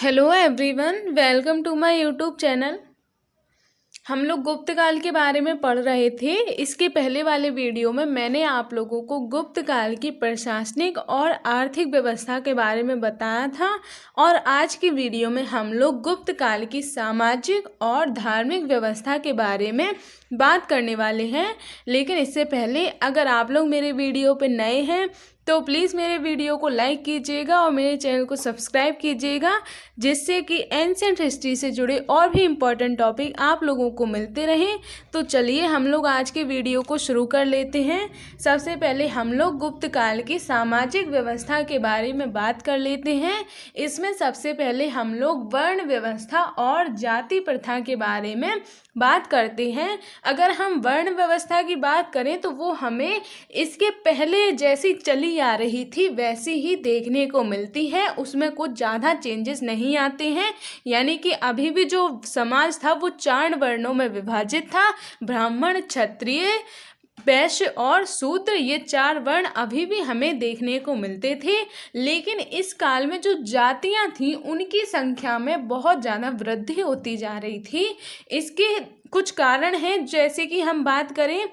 Hello everyone, welcome to my YouTube channel. हम लोग गुप्त काल के बारे में पढ़ रहे थे। इसके पहले वाले वीडियो में मैंने आप लोगों को गुप्त काल की प्रशासनिक और आर्थिक व्यवस्था के बारे में बताया था और आज की वीडियो में हम लोग गुप्त काल की सामाजिक और धार्मिक व्यवस्था के बारे में बात करने वाले हैं। लेकिन इससे पहले अगर आप लोग मेरे वीडियो पे नए हैं तो प्लीज़ मेरे वीडियो को लाइक कीजिएगा और मेरे चैनल को सब्सक्राइब कीजिएगा, जिससे कि एंशिएंट हिस्ट्री से जुड़े और भी इम्पोर्टेंट टॉपिक आप लोगों को मिलते रहें। तो चलिए हम लोग आज के वीडियो को शुरू कर लेते हैं। सबसे पहले हम लोग गुप्त काल की सामाजिक व्यवस्था के बारे में बात कर लेते हैं। इसमें सबसे पहले हम लोग वर्ण व्यवस्था और जाति प्रथा के बारे में बात करते हैं। अगर हम वर्ण व्यवस्था की बात करें तो वो हमें इसके पहले जैसी चली आ रही थी वैसी ही देखने को मिलती है, उसमें कुछ ज़्यादा चेंजेस नहीं आते हैं। यानी कि अभी भी जो समाज था वो 4 वर्णों में विभाजित था। ब्राह्मण, क्षत्रिय, वैश्य और शूद्र, ये 4 वर्ण अभी भी हमें देखने को मिलते थे। लेकिन इस काल में जो जातियां थीं उनकी संख्या में बहुत ज़्यादा वृद्धि होती जा रही थी। इसके कुछ कारण हैं, जैसे कि हम बात करें,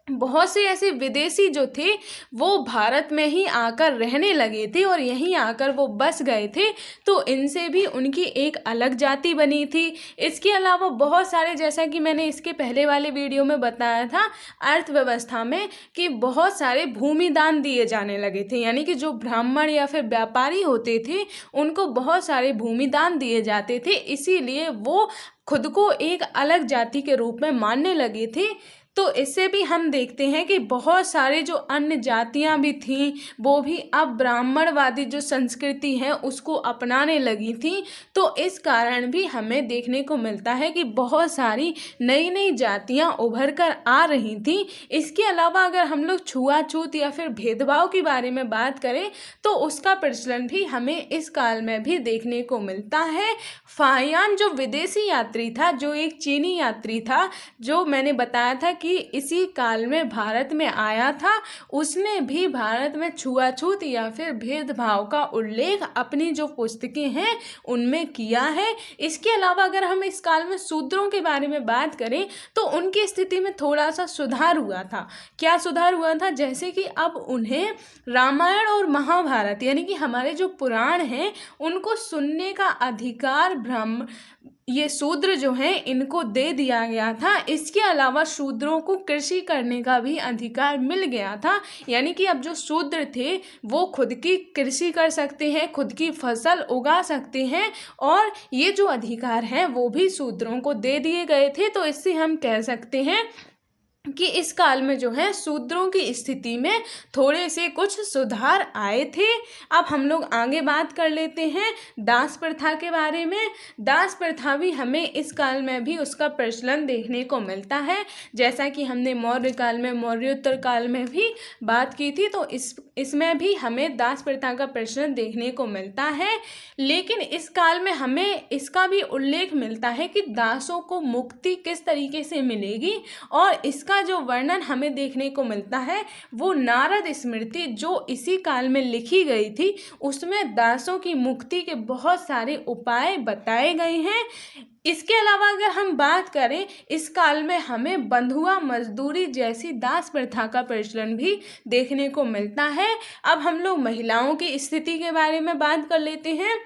बहुत से ऐसे विदेशी जो थे वो भारत में ही आकर रहने लगे थे और यहीं आकर वो बस गए थे, तो इनसे भी उनकी एक अलग जाति बनी थी। इसके अलावा बहुत सारे, जैसा कि मैंने इसके पहले वाले वीडियो में बताया था अर्थव्यवस्था में, कि बहुत सारे भूमि दान दिए जाने लगे थे। यानी कि जो ब्राह्मण या फिर व्यापारी होते थे उनको बहुत सारे भूमि दान दिए जाते थे, इसीलिए वो खुद को एक अलग जाति के रूप में मानने लगे थे। तो इससे भी हम देखते हैं कि बहुत सारे जो अन्य जातियां भी थीं वो भी अब ब्राह्मणवादी जो संस्कृति है उसको अपनाने लगी थीं। तो इस कारण भी हमें देखने को मिलता है कि बहुत सारी नई नई जातियां उभर कर आ रही थीं। इसके अलावा अगर हम लोग छुआछूत या फिर भेदभाव के बारे में बात करें तो उसका प्रचलन भी हमें इस काल में भी देखने को मिलता है। फाहियान जो विदेशी यात्री था, जो एक चीनी यात्री था, जो मैंने बताया था कि इसी काल में भारत में आया था, उसने भी भारत में छुआछूत या फिर भेदभाव का उल्लेख अपनी जो पुस्तकें हैं उनमें किया है। इसके अलावा अगर हम इस काल में शूद्रों के बारे में बात करें तो उनकी स्थिति में थोड़ा सा सुधार हुआ था। क्या सुधार हुआ था? जैसे कि अब उन्हें रामायण और महाभारत, यानी कि हमारे जो पुराण हैं, उनको सुनने का अधिकार ये शूद्र जो हैं इनको दे दिया गया था। इसके अलावा शूद्रों को कृषि करने का भी अधिकार मिल गया था। यानी कि अब जो शूद्र थे वो खुद की कृषि कर सकते हैं, खुद की फसल उगा सकते हैं, और ये जो अधिकार हैं वो भी शूद्रों को दे दिए गए थे। तो इससे हम कह सकते हैं कि इस काल में जो है शूद्रों की स्थिति में थोड़े से कुछ सुधार आए थे। अब हम लोग आगे बात कर लेते हैं दास प्रथा के बारे में। दास प्रथा भी हमें इस काल में भी उसका प्रचलन देखने को मिलता है। जैसा कि हमने मौर्य काल में, मौर्योत्तर काल में भी बात की थी, तो इसमें भी हमें दास प्रथा का प्रचलन देखने को मिलता है। लेकिन इस काल में हमें इसका भी उल्लेख मिलता है कि दासों को मुक्ति किस तरीके से मिलेगी, और इसका जो वर्णन हमें देखने को मिलता है वो नारद स्मृति जो इसी काल में लिखी गई थी, उसमें दासों की मुक्ति के बहुत सारे उपाय बताए गए हैं। इसके अलावा अगर हम बात करें, इस काल में हमें बंधुआ मजदूरी जैसी दास प्रथा का प्रचलन भी देखने को मिलता है। अब हम लोग महिलाओं की स्थिति के बारे में बात कर लेते हैं।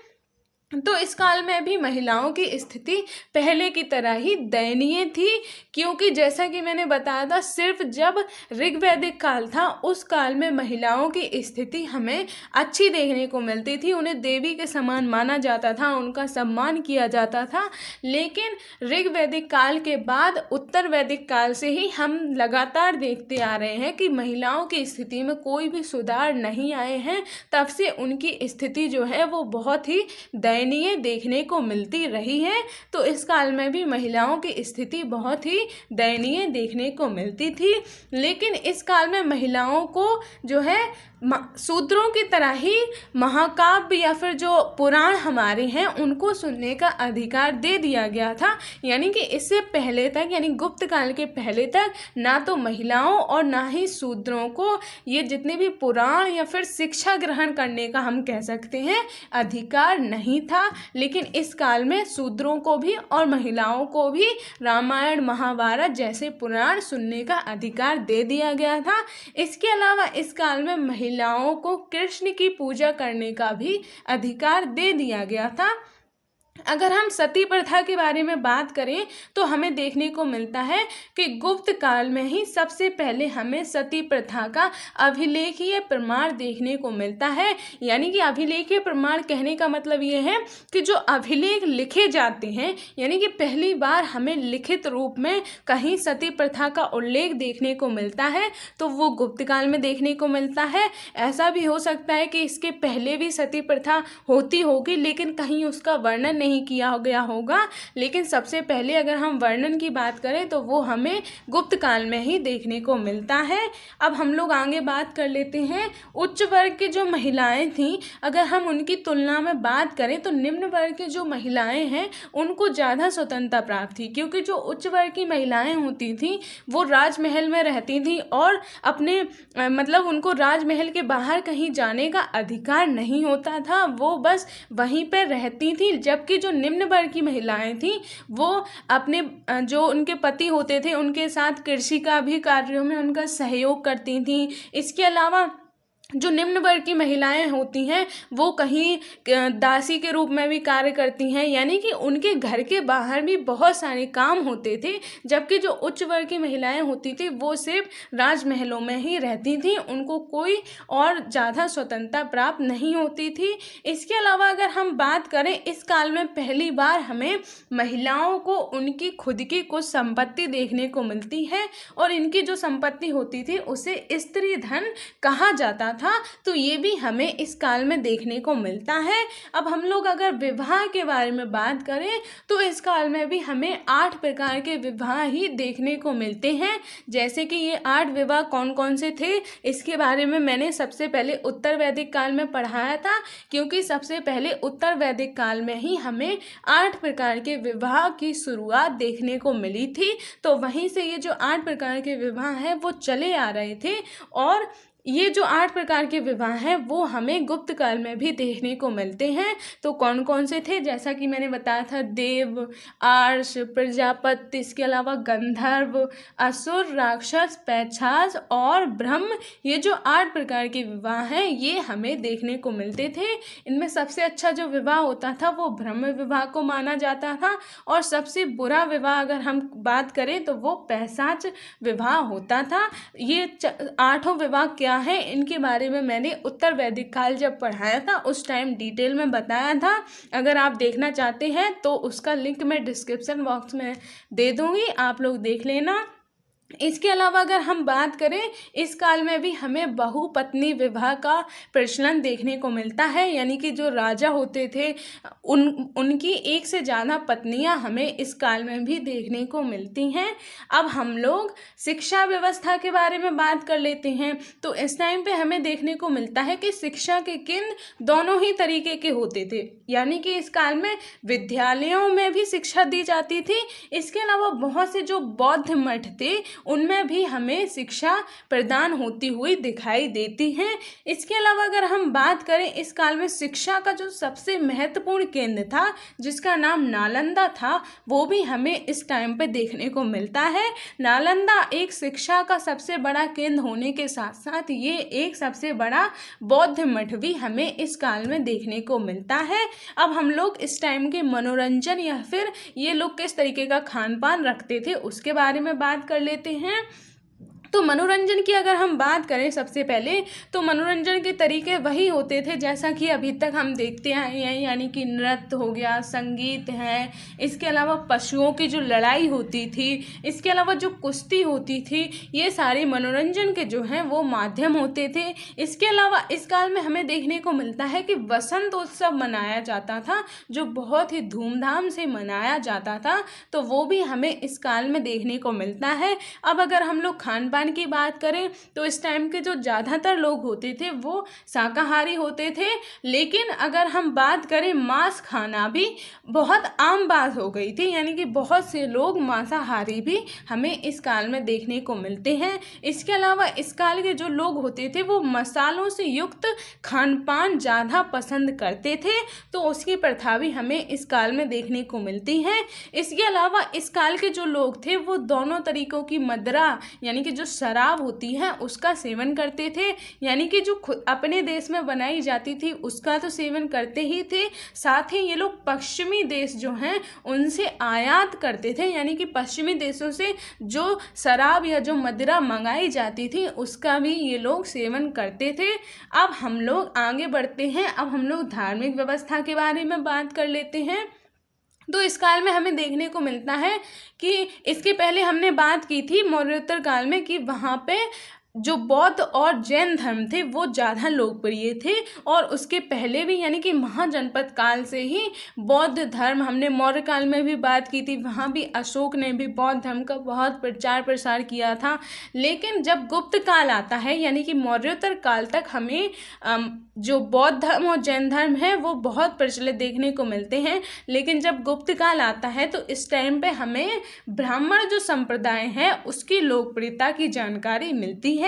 तो इस काल में भी महिलाओं की स्थिति पहले की तरह ही दयनीय थी, क्योंकि जैसा कि मैंने बताया था, सिर्फ जब ऋग्वैदिक काल था उस काल में महिलाओं की स्थिति हमें अच्छी देखने को मिलती थी। उन्हें देवी के समान माना जाता था, उनका सम्मान किया जाता था। लेकिन ऋग्वैदिक काल के बाद उत्तर वैदिक काल से ही हम लगातार देखते आ रहे हैं कि महिलाओं की स्थिति में कोई भी सुधार नहीं आए हैं। तब से उनकी स्थिति जो है वो बहुत ही दयनीय देखने को मिलती रही है। तो इस काल में भी महिलाओं की स्थिति बहुत ही दयनीय देखने को मिलती थी। लेकिन इस काल में महिलाओं को जो है शूद्रों की तरह ही महाकाव्य या फिर जो पुराण हमारे हैं उनको सुनने का अधिकार दे दिया गया था। यानी कि इससे पहले तक, यानी गुप्त काल के पहले तक, ना तो महिलाओं और ना ही शूद्रों को ये जितने भी पुराण या फिर शिक्षा ग्रहण करने का हम कह सकते हैं अधिकार नहीं था, लेकिन इस काल में शूद्रों को भी और महिलाओं को भी रामायण महाभारत जैसे पुराण सुनने का अधिकार दे दिया गया था। इसके अलावा इस काल में महिलाओं को कृष्ण की पूजा करने का भी अधिकार दे दिया गया था। अगर हम सती प्रथा के बारे में बात करें तो हमें देखने को मिलता है कि गुप्त काल में ही सबसे पहले हमें सती प्रथा का अभिलेखीय प्रमाण देखने को मिलता है। यानी कि अभिलेखीय प्रमाण कहने का मतलब ये है कि जो अभिलेख लिखे जाते हैं, यानी कि पहली बार हमें लिखित रूप में कहीं सती प्रथा का उल्लेख देखने को मिलता है तो वो गुप्त काल में देखने को मिलता है। ऐसा भी हो सकता है कि इसके पहले भी सती प्रथा होती होगी, लेकिन कहीं उसका वर्णन नहीं किया गया होगा। लेकिन सबसे पहले अगर हम वर्णन की बात करें तो वो हमें गुप्त काल में ही देखने को मिलता है। अब हम लोग आगे बात कर लेते हैं उच्च वर्ग की जो महिलाएं थीं, अगर हम उनकी तुलना में बात करें तो निम्न वर्ग की जो महिलाएं हैं उनको ज़्यादा स्वतंत्रता प्राप्त थी, क्योंकि जो उच्च वर्ग की महिलाएं होती थीं वो राजमहल में रहती थीं और अपने मतलब उनको राजमहल के बाहर कहीं जाने का अधिकार नहीं होता था, वो बस वहीं पर रहती थी। जबकि जो निम्न वर्ग की महिलाएं थीं वो अपने जो उनके पति होते थे उनके साथ कृषि का भी कार्यों में उनका सहयोग करती थीं। इसके अलावा जो निम्न वर्ग की महिलाएं होती हैं वो कहीं दासी के रूप में भी कार्य करती हैं, यानी कि उनके घर के बाहर भी बहुत सारे काम होते थे। जबकि जो उच्च वर्ग की महिलाएं होती थी वो सिर्फ राजमहलों में ही रहती थीं, उनको कोई और ज़्यादा स्वतंत्रता प्राप्त नहीं होती थी। इसके अलावा अगर हम बात करें इस काल में पहली बार हमें महिलाओं को उनकी खुद की कुछ संपत्ति देखने को मिलती है और इनकी जो संपत्ति होती थी उसे स्त्री धन कहा जाता था, तो ये भी हमें इस काल में देखने को मिलता है। अब हम लोग अगर विवाह के बारे में बात करें तो इस काल में भी हमें 8 प्रकार के विवाह ही देखने को मिलते हैं। जैसे कि ये 8 विवाह कौन कौन से थे इसके बारे में मैंने सबसे पहले उत्तर वैदिक काल में पढ़ाया था, क्योंकि सबसे पहले उत्तर वैदिक काल में ही हमें 8 प्रकार के विवाह की शुरुआत देखने को मिली थी। तो वहीं से ये जो 8 प्रकार के विवाह हैं वो चले आ रहे थे और ये जो 8 प्रकार के विवाह हैं वो हमें गुप्त काल में भी देखने को मिलते हैं। तो कौन कौन से थे, जैसा कि मैंने बताया था, देव, आर्ष, प्रजापति, इसके अलावा गंधर्व, असुर, राक्षस, पैशाच और ब्रह्म, ये जो 8 प्रकार के विवाह हैं ये हमें देखने को मिलते थे। इनमें सबसे अच्छा जो विवाह होता था वो ब्रह्म विवाह को माना जाता था और सबसे बुरा विवाह अगर हम बात करें तो वो पैशाच विवाह होता था। ये 8 विवाह क्या है इनके बारे में मैंने उत्तर वैदिक काल जब पढ़ाया था उस टाइम डिटेल में बताया था। अगर आप देखना चाहते हैं तो उसका लिंक मैं डिस्क्रिप्शन बॉक्स में दे दूंगी, आप लोग देख लेना। इसके अलावा अगर हम बात करें इस काल में भी हमें बहुपत्नी विवाह का प्रचलन देखने को मिलता है, यानी कि जो राजा होते थे उनकी एक से ज़्यादा पत्नियां हमें इस काल में भी देखने को मिलती हैं। अब हम लोग शिक्षा व्यवस्था के बारे में बात कर लेते हैं। तो इस टाइम पे हमें देखने को मिलता है कि शिक्षा के केंद्र दोनों ही तरीके के होते थे, यानी कि इस काल में विद्यालयों में भी शिक्षा दी जाती थी। इसके अलावा बहुत से जो बौद्ध मठ थे उनमें भी हमें शिक्षा प्रदान होती हुई दिखाई देती है। इसके अलावा अगर हम बात करें इस काल में शिक्षा का जो सबसे महत्वपूर्ण केंद्र था जिसका नाम नालंदा था वो भी हमें इस टाइम पे देखने को मिलता है। नालंदा एक शिक्षा का सबसे बड़ा केंद्र होने के साथ साथ ये एक सबसे बड़ा बौद्ध मठ भी हमें इस काल में देखने को मिलता है। अब हम लोग इस टाइम के मनोरंजन या फिर ये लोग किस तरीके का खान पान रखते थे उसके बारे में बात कर लेते हैं। तो मनोरंजन की अगर हम बात करें सबसे पहले तो मनोरंजन के तरीके वही होते थे जैसा कि अभी तक हम देखते आए हैं, यानी कि नृत्य हो गया, संगीत है, इसके अलावा पशुओं की जो लड़ाई होती थी, इसके अलावा जो कुश्ती होती थी, ये सारे मनोरंजन के जो हैं वो माध्यम होते थे। इसके अलावा इस काल में हमें देखने को मिलता है कि वसंत उत्सव मनाया जाता था जो बहुत ही धूमधाम से मनाया जाता था, तो वो भी हमें इस काल में देखने को मिलता है। अब अगर हम लोग खान पान खान की बात करें तो इस टाइम के जो ज़्यादातर लोग होते थे वो शाकाहारी होते थे। लेकिन अगर हम बात करें मांस खाना भी बहुत आम बात हो गई थी, यानी कि बहुत से लोग मांसाहारी भी हमें इस काल में देखने को मिलते हैं। इसके अलावा इस काल के जो लोग होते थे वो मसालों से युक्त खान पान ज़्यादा पसंद करते थे, तो उसकी प्रथा भी हमें इस काल में देखने को मिलती है। इसके अलावा इस काल के जो लोग थे वो दोनों तरीकों की मदिरा यानी कि जो शराब होती है उसका सेवन करते थे, यानी कि जो खुद अपने देश में बनाई जाती थी उसका तो सेवन करते ही थे, साथ ही ये लोग पश्चिमी देश जो हैं उनसे आयात करते थे, यानी कि पश्चिमी देशों से जो शराब या जो मदिरा मंगाई जाती थी उसका भी ये लोग सेवन करते थे। अब हम लोग आगे बढ़ते हैं, अब हम लोग धार्मिक व्यवस्था के बारे में बात कर लेते हैं। तो इस काल में हमें देखने को मिलता है कि इसके पहले हमने बात की थी मौर्योत्तर काल में कि वहाँ पे जो बौद्ध और जैन धर्म थे वो ज़्यादा लोकप्रिय थे, और उसके पहले भी यानी कि महाजनपद काल से ही बौद्ध धर्म, हमने मौर्य काल में भी बात की थी, वहाँ भी अशोक ने भी बौद्ध धर्म का बहुत प्रचार प्रसार किया था। लेकिन जब गुप्त काल आता है यानी कि मौर्योत्तर काल तक हमें जो बौद्ध धर्म और जैन धर्म है वो बहुत प्रचलित देखने को मिलते हैं। लेकिन जब गुप्त काल आता है तो इस टाइम पे हमें ब्राह्मण जो संप्रदाय है उसकी लोकप्रियता की जानकारी मिलती है।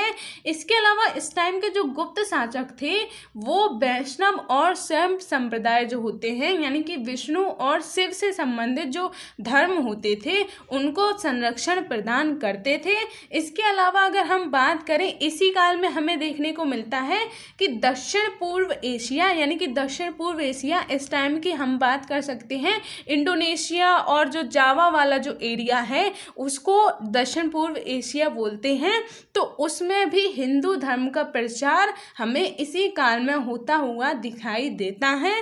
इसके अलावा इस टाइम के जो गुप्त शासक थे वो वैष्णव और शैव संप्रदाय जो होते हैं यानी कि विष्णु और शिव से संबंधित जो धर्म होते थे उनको संरक्षण प्रदान करते थे। इसके अलावा अगर हम बात करें इसी काल में हमें देखने को मिलता है कि दक्षिण पूर्व एशिया यानी कि दक्षिण पूर्व एशिया, इस टाइम की हम बात कर सकते हैं इंडोनेशिया और जो जावा वाला जो एरिया है उसको दक्षिण पूर्व एशिया बोलते हैं, तो उसमें भी हिंदू धर्म का प्रचार हमें इसी काल में होता हुआ दिखाई देता है।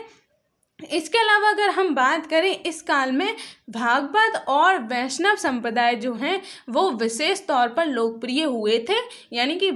इसके अलावा अगर हम बात करें इस काल में भागवत और वैष्णव संप्रदाय जो हैं वो विशेष तौर पर लोकप्रिय हुए थे, यानी कि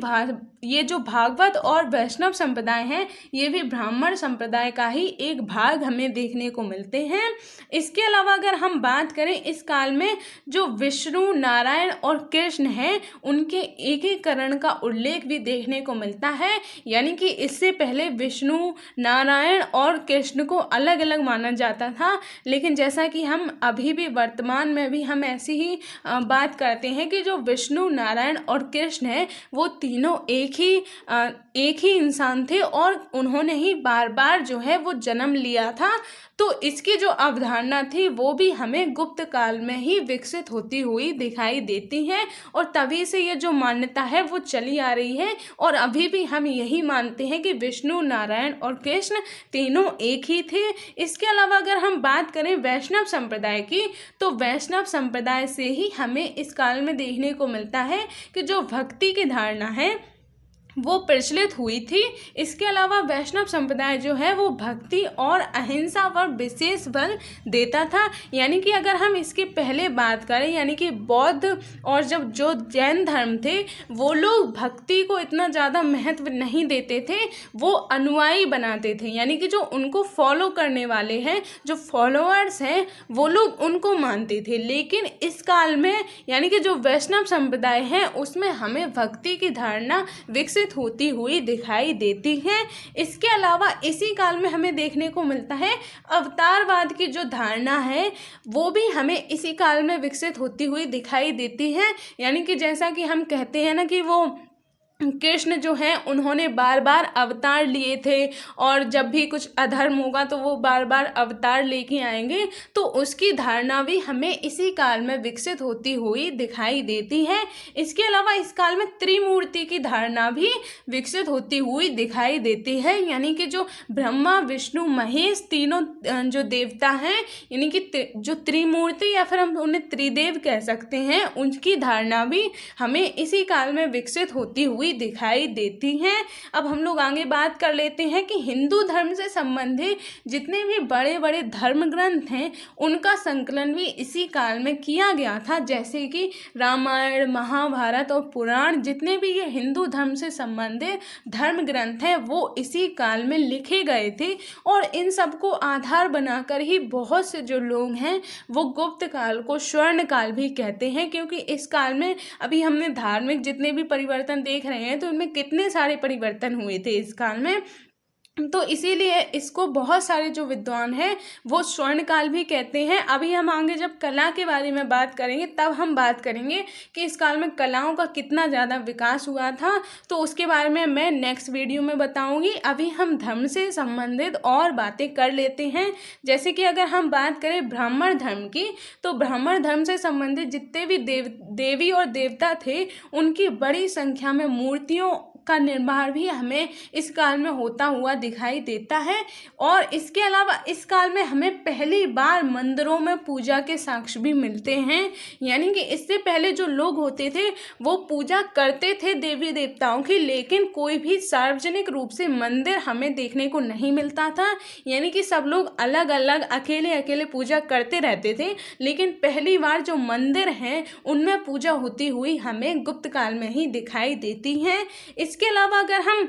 ये जो भागवत और वैष्णव संप्रदाय हैं ये भी ब्राह्मण संप्रदाय का ही एक भाग हमें देखने को मिलते हैं। इसके अलावा अगर हम बात करें इस काल में जो विष्णु, नारायण और कृष्ण हैं उनके एकीकरण का उल्लेख भी देखने को मिलता है, यानी कि इससे पहले विष्णु, नारायण और कृष्ण को अलग अलग माना जाता था। लेकिन जैसा कि हम अभी भी वर्तमान में भी हम ऐसी ही बात करते हैं कि जो विष्णु, नारायण और कृष्ण हैं वो तीनों एक ही इंसान थे और उन्होंने ही बार बार जो है वो जन्म लिया था। तो इसकी जो अवधारणा थी वो भी हमें गुप्त काल में ही विकसित होती हुई दिखाई देती है, और तभी से ये जो मान्यता है वो चली आ रही है, और अभी भी हम यही मानते हैं कि विष्णु, नारायण और कृष्ण तीनों एक ही थे। इसके अलावा अगर हम बात करें वैष्णव संप्रदाय की, तो वैष्णव संप्रदाय से ही हमें इस काल में देखने को मिलता है कि जो भक्ति की धारणा है वो प्रचलित हुई थी। इसके अलावा वैष्णव संप्रदाय जो है वो भक्ति और अहिंसा पर विशेष बल देता था, यानी कि अगर हम इसके पहले बात करें यानी कि बौद्ध और जब जो जैन धर्म थे वो लोग भक्ति को इतना ज़्यादा महत्व नहीं देते थे, वो अनुयायी बनाते थे, यानी कि जो उनको फॉलो करने वाले हैं, जो फॉलोअर्स हैं वो लोग उनको मानते थे। लेकिन इस काल में यानी कि जो वैष्णव संप्रदाय है उसमें हमें भक्ति की धारणा विकसित होती हुई दिखाई देती है। इसके अलावा इसी काल में हमें देखने को मिलता है अवतारवाद की जो धारणा है वो भी हमें इसी काल में विकसित होती हुई दिखाई देती है, यानी कि जैसा कि हम कहते हैं ना कि वो कृष्ण जो हैं उन्होंने बार बार अवतार लिए थे और जब भी कुछ अधर्म होगा तो वो बार बार अवतार लेके आएंगे, तो उसकी धारणा भी हमें इसी काल में विकसित होती हुई दिखाई देती है। इसके अलावा इस काल में त्रिमूर्ति की धारणा भी विकसित होती हुई दिखाई देती है, यानी कि जो ब्रह्मा, विष्णु, महेश तीनों जो देवता हैं यानी कि जो त्रिमूर्ति या फिर हम उन्हें त्रिदेव कह सकते हैं, उनकी धारणा भी हमें इसी काल में विकसित होती हुई हुई दिखाई देती हैं। अब हम लोग आगे बात कर लेते हैं कि हिंदू धर्म से संबंधित जितने भी बड़े बड़े धर्म ग्रंथ हैं उनका संकलन भी इसी काल में किया गया था। जैसे कि रामायण, महाभारत और पुराण, जितने भी ये हिंदू धर्म से संबंधित धर्म ग्रंथ हैं वो इसी काल में लिखे गए थे। और इन सबको आधार बनाकर ही बहुत से जो लोग हैं वो गुप्त काल को स्वर्ण काल भी कहते हैं, क्योंकि इस काल में अभी हमने धार्मिक जितने भी परिवर्तन देख रहे हैं तो इनमें कितने सारे परिवर्तन हुए थे इस काल में। तो इसीलिए इसको बहुत सारे जो विद्वान हैं वो स्वर्ण काल भी कहते हैं। अभी हम आगे जब कला के बारे में बात करेंगे तब हम बात करेंगे कि इस काल में कलाओं का कितना ज़्यादा विकास हुआ था, तो उसके बारे में मैं नेक्स्ट वीडियो में बताऊंगी। अभी हम धर्म से संबंधित और बातें कर लेते हैं। जैसे कि अगर हम बात करें ब्राह्मण धर्म की, तो ब्राह्मण धर्म से संबंधित जितने भी देवी और देवता थे उनकी बड़ी संख्या में मूर्तियों का निर्माण भी हमें इस काल में होता हुआ दिखाई देता है। और इसके अलावा इस काल में हमें पहली बार मंदिरों में पूजा के साक्ष्य भी मिलते हैं। यानी कि इससे पहले जो लोग होते थे वो पूजा करते थे देवी देवताओं की, लेकिन कोई भी सार्वजनिक रूप से मंदिर हमें देखने को नहीं मिलता था। यानी कि सब लोग अलग अलग अकेले अकेले पूजा करते रहते थे, लेकिन पहली बार जो मंदिर हैं उनमें पूजा होती हुई हमें गुप्त काल में ही दिखाई देती हैं। इसके अलावा अगर हम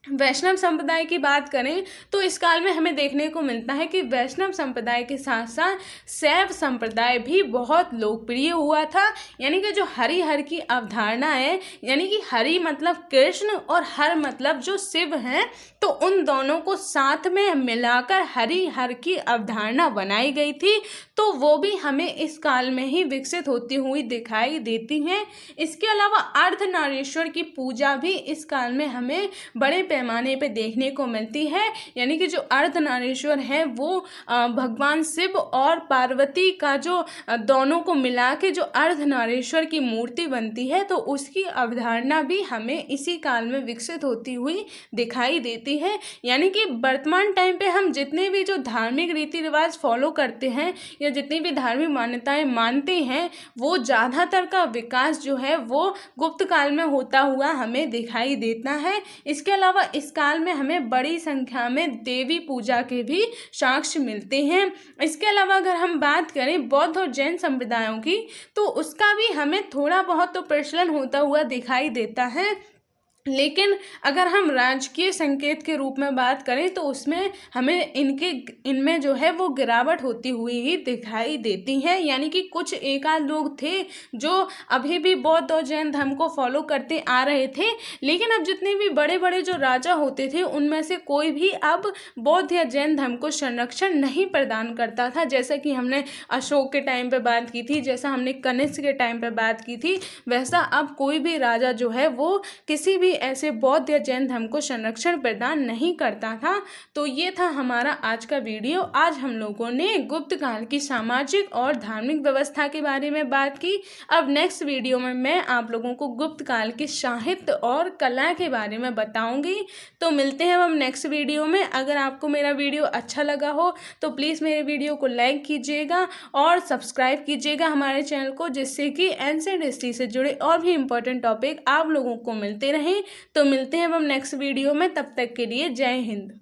वैष्णव संप्रदाय की बात करें तो इस काल में हमें देखने को मिलता है कि वैष्णव संप्रदाय के साथ साथ शैव संप्रदाय भी बहुत लोकप्रिय हुआ था। यानी कि जो हरि हर की अवधारणा है, यानी कि हरि मतलब कृष्ण और हर मतलब जो शिव हैं, तो उन दोनों को साथ में मिलाकर हरि हर की अवधारणा बनाई गई थी। तो वो भी हमें इस काल में ही विकसित होती हुई दिखाई देती हैं। इसके अलावा अर्धनारीश्वर की पूजा भी इस काल में हमें बड़े पैमाने पे देखने को मिलती है। यानी कि जो अर्धनारीश्वर है वो भगवान शिव और पार्वती का जो दोनों को मिला के जो अर्धनारीश्वर की मूर्ति बनती है, तो उसकी अवधारणा भी हमें इसी काल में विकसित होती हुई दिखाई देती है। यानी कि वर्तमान टाइम पे हम जितने भी जो धार्मिक रीति रिवाज फॉलो करते हैं या जितनी भी धार्मिक मान्यताएं मानते हैं वो ज़्यादातर का विकास जो है वो गुप्त काल में होता हुआ हमें दिखाई देता है। इसके अलावा इस काल में हमें बड़ी संख्या में देवी पूजा के भी साक्ष्य मिलते हैं। इसके अलावा अगर हम बात करें बौद्ध और जैन संप्रदायों की, तो उसका भी हमें थोड़ा बहुत तो प्रचलन होता हुआ दिखाई देता है। लेकिन अगर हम राजकीय संकेत के रूप में बात करें तो उसमें हमें इनमें जो है वो गिरावट होती हुई ही दिखाई देती है। यानी कि कुछ एकाध लोग थे जो अभी भी बौद्ध और जैन धर्म को फॉलो करते आ रहे थे, लेकिन अब जितने भी बड़े बड़े जो राजा होते थे उनमें से कोई भी अब बौद्ध या जैन धर्म को संरक्षण नहीं प्रदान करता था। जैसा कि हमने अशोक के टाइम पर बात की थी, जैसा हमने कनिष्क के टाइम पर बात की थी, वैसा अब कोई भी राजा जो है वो किसी भी ऐसे बौद्ध या जैन धर्म को संरक्षण प्रदान नहीं करता था। तो ये था हमारा आज का वीडियो। आज हम लोगों ने गुप्त काल की सामाजिक और धार्मिक व्यवस्था के बारे में बात की। अब नेक्स्ट वीडियो में मैं आप लोगों को गुप्त काल के साहित्य और कला के बारे में बताऊंगी। तो मिलते हैं हम नेक्स्ट वीडियो में। अगर आपको मेरा वीडियो अच्छा लगा हो तो प्लीज़ मेरे वीडियो को लाइक कीजिएगा और सब्सक्राइब कीजिएगा हमारे चैनल को, जिससे कि एंशिएंट हिस्ट्री से जुड़े और भी इम्पोर्टेंट टॉपिक आप लोगों को मिलते रहें। तो मिलते हैं हम नेक्स्ट वीडियो में, तब तक के लिए जय हिंद।